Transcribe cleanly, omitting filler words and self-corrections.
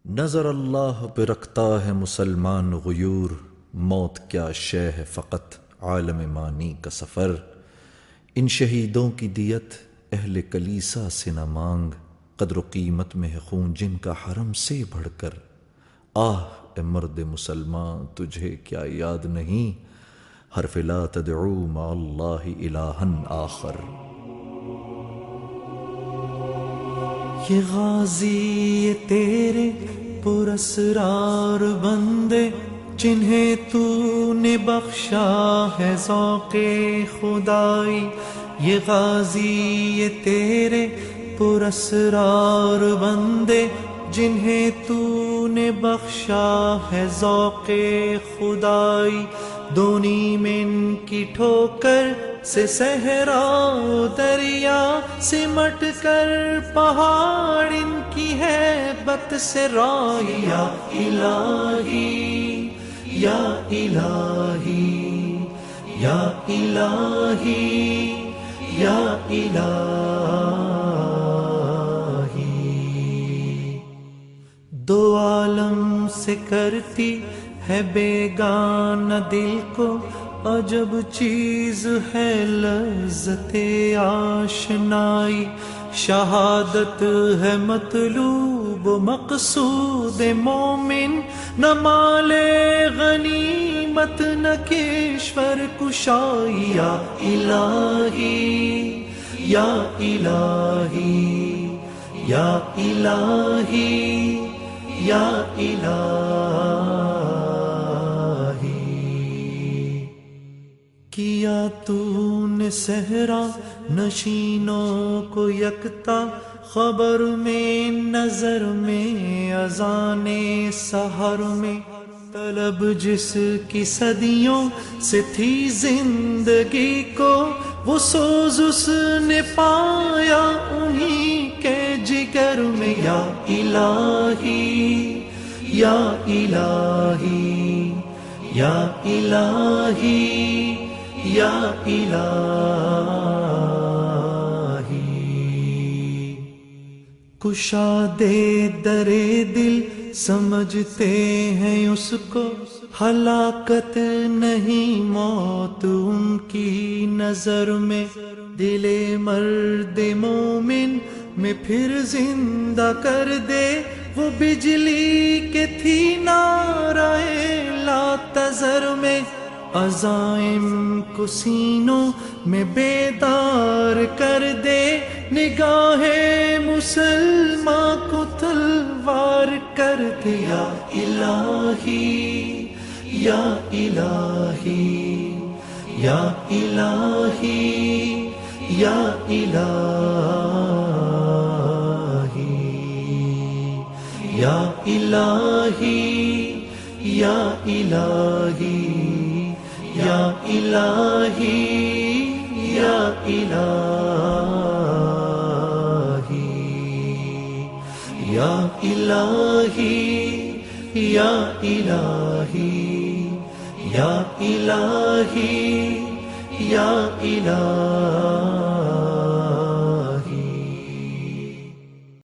نظر اللہ پہ رکھتا ہے مسلمان غیور، موت کیا شے ہے فقط عالم مانی کا سفر۔ ان شہیدوں کی دیت اہل کلیسا سے نہ مانگ، قدر و قیمت میں ہے خون جن کا حرم سے بڑھ کر۔ آہ اے مرد مسلمان تجھے کیا یاد نہیں، حرف لا تدعو مع اللہ الہا آخر۔ یہ غازی تیرے پراسرار بندے جنہیں تو نے بخشا ہے ذوق خدائی، یہ غازی تیرے پراسرار بندے جنہیں تو نے بخشا ہے ذوق خدائی، دونی میں ان کی ٹھوکر سے صحرا و دریا سمٹ کر پہاڑ ان کی ہیبت سے رائی، یا الہی یا الہی یا الہی یا الہی۔ دو عالم سے کرتی ہے بیگانہ دل کو عجب چیز ہے لذت آشنائی، شہادت ہے مطلوب و مقصود مومن، نہ مال غنیمت نہ کشور کشائی، یا الہی یا الہی یا الہی یا الہی۔ کیا تو نے صحرا نشینوں کو یکتا، خبر میں نظر میں اذان سحر میں، طلب جس کی صدیوں سے تھی زندگی کو، وہ سوز اس نے پایا انہی کے جگر میں، یا الہی یا الہی یا الہی یا الہی۔ کشادے در دل سمجھتے ہیں اس کو، ہلاکت نہیں موت ان کی نظر میں، دل مرد مومن میں پھر زندہ کر دے، وہ بجلی کے تھی نعرہ لا تذر میں، عزائم کو سینوں میں بیدار کر دے، نگاہ مسلمان کو تلوار کر دے، یا الہی یا الہی یا الہی یا الہی یا الہی یا الہی یا الہی یا الہی یا الہی یا الہی یا الہی یا الہی۔